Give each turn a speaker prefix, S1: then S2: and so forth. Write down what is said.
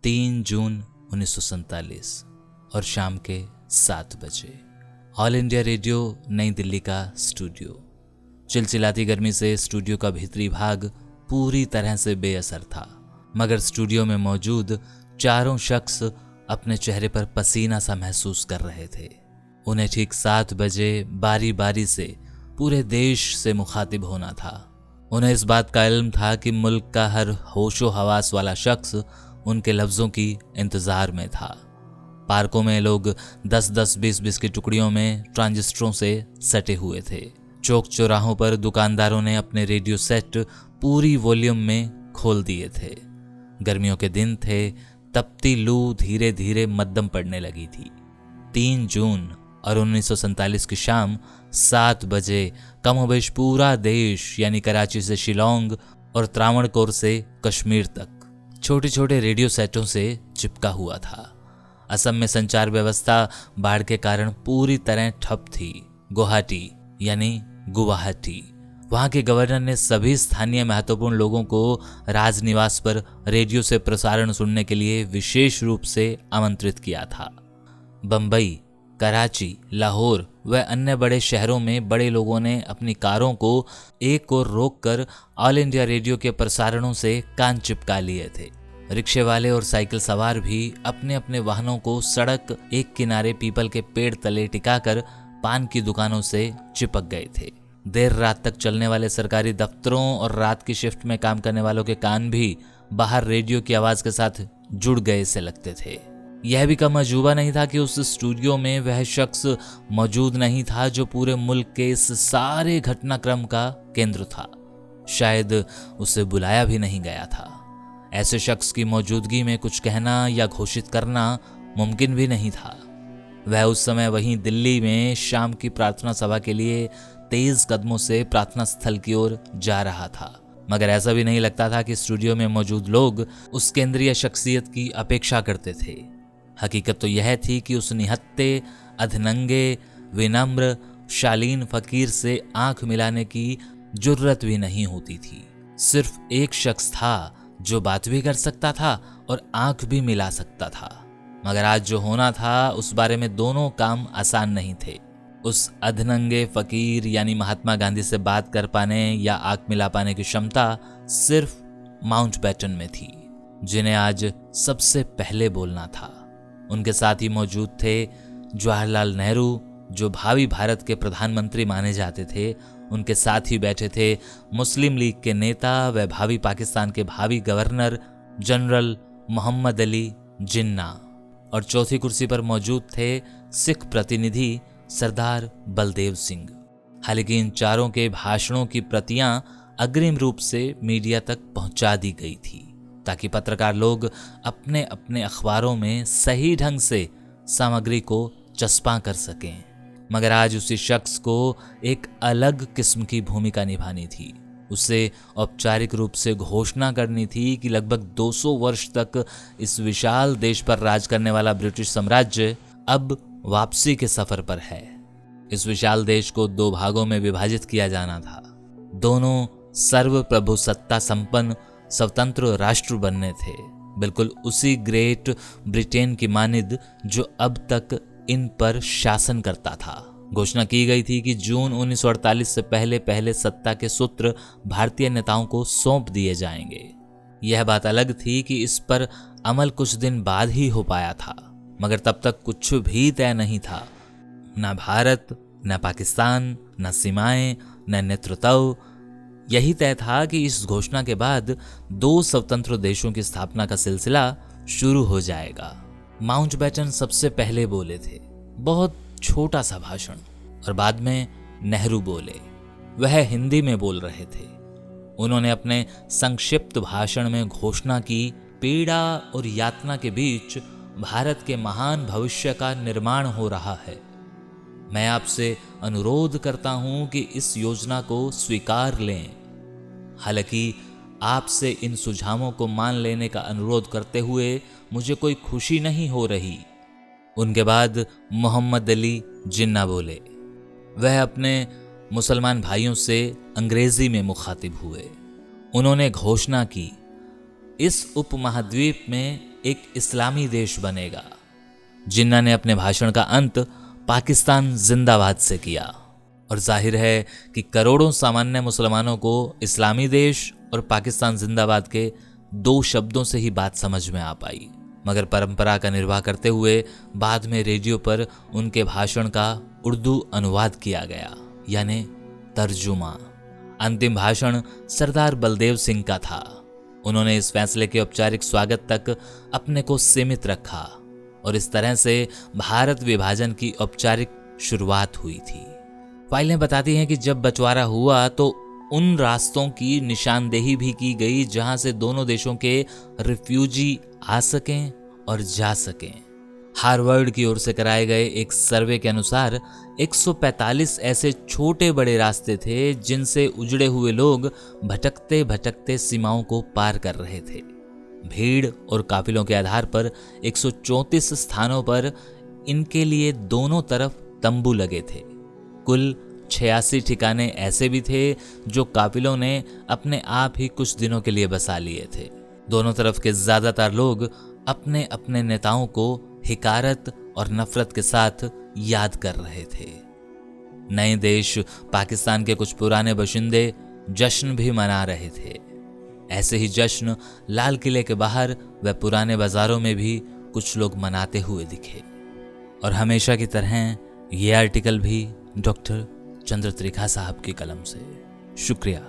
S1: 3 जून 1947 और शाम के 7 बजे ऑल इंडिया रेडियो नई दिल्ली का स्टूडियो। चिलचिलाती गर्मी से स्टूडियो का भीतरी भाग पूरी तरह से बेअसर था, मगर स्टूडियो में मौजूद चारों शख्स अपने चेहरे पर पसीना सा महसूस कर रहे थे। उन्हें ठीक 7 बजे बारी बारी से पूरे देश से मुखातिब होना था। उन्हें इस बात का इल्म था कि मुल्क का हर होशो हवास वाला शख्स उनके लफ्ज़ों की इंतज़ार में था। पार्कों में लोग 10-10, 20-20 की टुकड़ियों में ट्रांजिस्टरों से सटे हुए थे। चौक चौराहों पर दुकानदारों ने अपने रेडियो सेट पूरी वॉल्यूम में खोल दिए थे। गर्मियों के दिन थे, तपती लू धीरे धीरे मद्दम पड़ने लगी थी। 3 जून और 1947 की शाम 7 बजे कमोबेश पूरा देश यानी कराची से शिलोंग और त्रावणकोर से कश्मीर तक छोटे छोटे रेडियो सेटों से चिपका हुआ था। असम में संचार व्यवस्था बाढ़ के कारण पूरी तरह ठप थी। गुवाहाटी यानी गुवाहाटी, वहां के गवर्नर ने सभी स्थानीय महत्वपूर्ण लोगों को राजनिवास पर रेडियो से प्रसारण सुनने के लिए विशेष रूप से आमंत्रित किया था। बंबई, कराची, लाहौर व अन्य बड़े शहरों में बड़े लोगों ने अपनी कारों को एक ओर रोककर ऑल इंडिया रेडियो के प्रसारणों से कान चिपका लिए थे। रिक्शे वाले और साइकिल सवार भी अपने अपने वाहनों को सड़क एक किनारे पीपल के पेड़ तले टिकाकर पान की दुकानों से चिपक गए थे। देर रात तक चलने वाले सरकारी दफ्तरों और रात की शिफ्ट में काम करने वालों के कान भी बाहर रेडियो की आवाज के साथ जुड़ गए से लगते थे। यह भी कम अजूबा नहीं था कि उस स्टूडियो में वह शख्स मौजूद नहीं था जो पूरे मुल्क के इस सारे घटनाक्रम का केंद्र था। शायद उसे बुलाया भी नहीं गया था। ऐसे शख्स की मौजूदगी में कुछ कहना या घोषित करना मुमकिन भी नहीं था। वह उस समय वहीं दिल्ली में शाम की प्रार्थना सभा के लिए तेज कदमों से प्रार्थना स्थल की ओर जा रहा था, मगर ऐसा भी नहीं लगता था कि स्टूडियो में मौजूद लोग उस केंद्रीय शख्सियत की अपेक्षा करते थे। हकीकत तो यह थी कि उस निहत्ते, अधनंगे, विनम्र, शालीन फकीर से आंख मिलाने की जुर्रत भी नहीं होती थी। सिर्फ एक शख्स था जो बात भी कर सकता था और आंख भी मिला सकता था। मगर आज जो होना था उस बारे में दोनों काम आसान नहीं थे। उस अधनंगे फकीर यानी महात्मा गांधी से बात कर पाने या आंख मिला पाने की क्षमता सिर्फ माउंटबेटन में थी, जिन्हें आज सबसे पहले बोलना था। उनके साथ ही मौजूद थे जवाहरलाल नेहरू, जो भावी भारत के प्रधानमंत्री माने जाते थे। उनके साथ ही बैठे थे मुस्लिम लीग के नेता व भावी पाकिस्तान के भावी गवर्नर जनरल मोहम्मद अली जिन्ना, और चौथी कुर्सी पर मौजूद थे सिख प्रतिनिधि सरदार बलदेव सिंह। हालांकि इन चारों के भाषणों की प्रतियां अग्रिम रूप से मीडिया तक पहुंचा दी गई थी, ताकि पत्रकार लोग अपने अपने अखबारों में सही ढंग से सामग्री को चस्पा कर सकें। मगर आज उसी शख्स को एक अलग किस्म की भूमिका निभानी थी। उसे औपचारिक रूप से घोषणा करनी थी कि लगभग 200 वर्ष तक इस विशाल देश पर राज करने वाला ब्रिटिश साम्राज्य अब वापसी के सफर पर है। इस विशाल देश को 2 भागों में विभाजित किया जाना था। दोनों सर्वप्रभु सत्ता संपन्न स्वतंत्र राष्ट्र बनने थे, बिल्कुल उसी ग्रेट ब्रिटेन की मानिद जो अब तक इन पर शासन करता था। घोषणा की गई थी कि जून 1948 से पहले पहले सत्ता के सूत्र भारतीय नेताओं को सौंप दिए जाएंगे। यह बात अलग थी कि इस पर अमल कुछ दिन बाद ही हो पाया था, मगर तब तक कुछ भी तय नहीं था। न भारत, न पाकिस्तान, न सीमाएं, न नेतृत्व। यही तय था कि इस घोषणा के बाद 2 स्वतंत्र देशों की स्थापना का सिलसिला शुरू हो जाएगा। माउंटबेटन सबसे पहले बोले थे, बहुत छोटा सा भाषण, और बाद में नेहरू बोले। वह हिंदी में बोल रहे थे। उन्होंने अपने संक्षिप्त भाषण में घोषणा की, पीड़ा और यातना के बीच भारत के महान भविष्य का निर्माण हो रहा है। मैं आपसे अनुरोध करता हूं कि इस योजना को स्वीकार लें। हालांकि आपसे इन सुझावों को मान लेने का अनुरोध करते हुए मुझे कोई खुशी नहीं हो रही। उनके बाद मोहम्मद अली जिन्ना बोले। वह अपने मुसलमान भाइयों से अंग्रेजी में मुखातिब हुए। उन्होंने घोषणा की, इस उपमहाद्वीप में एक इस्लामी देश बनेगा। जिन्ना ने अपने भाषण का अंत पाकिस्तान जिंदाबाद से किया और जाहिर है कि करोड़ों सामान्य मुसलमानों को इस्लामी देश और पाकिस्तान जिंदाबाद के 2 शब्दों से ही बात समझ में आ पाई। मगर परंपरा का निर्वाह करते हुए बाद में रेडियो पर उनके भाषण का उर्दू अनुवाद किया गया, यानी तर्जुमा। अंतिम भाषण सरदार बलदेव सिंह का था। उन्होंने इस फैसले के औपचारिक स्वागत तक अपने को सीमित रखा और इस तरह से भारत विभाजन की औपचारिक शुरुआत हुई थी। फाइलें बताती हैं कि जब बंटवारा हुआ तो उन रास्तों की निशानदेही भी की गई जहां से दोनों देशों के रिफ्यूजी आ सकें और जा सकें। हार्वर्ड की ओर से कराए गए एक सर्वे के अनुसार 145 ऐसे छोटे बड़े रास्ते थे जिनसे उजड़े हुए लोग भटकते भटकते सीमाओं को पार कर रहे थे। भीड़ और काफिलों के आधार पर 134 स्थानों पर इनके लिए दोनों तरफ तंबू लगे थे। कुल 86 ठिकाने ऐसे भी थे जो काफिलों ने अपने आप ही कुछ दिनों के लिए बसा लिए थे। दोनों तरफ के ज्यादातर लोग अपने अपने नेताओं को हिकारत और नफरत के साथ याद कर रहे थे। नए देश पाकिस्तान के कुछ पुराने बाशिंदे जश्न भी मना रहे थे। ऐसे ही जश्न लाल किले के बाहर व पुराने बाजारों में भी कुछ लोग मनाते हुए दिखे। और हमेशा की तरह यह आर्टिकल भी डॉक्टर चंद्र त्रिखा साहब की कलम से। शुक्रिया।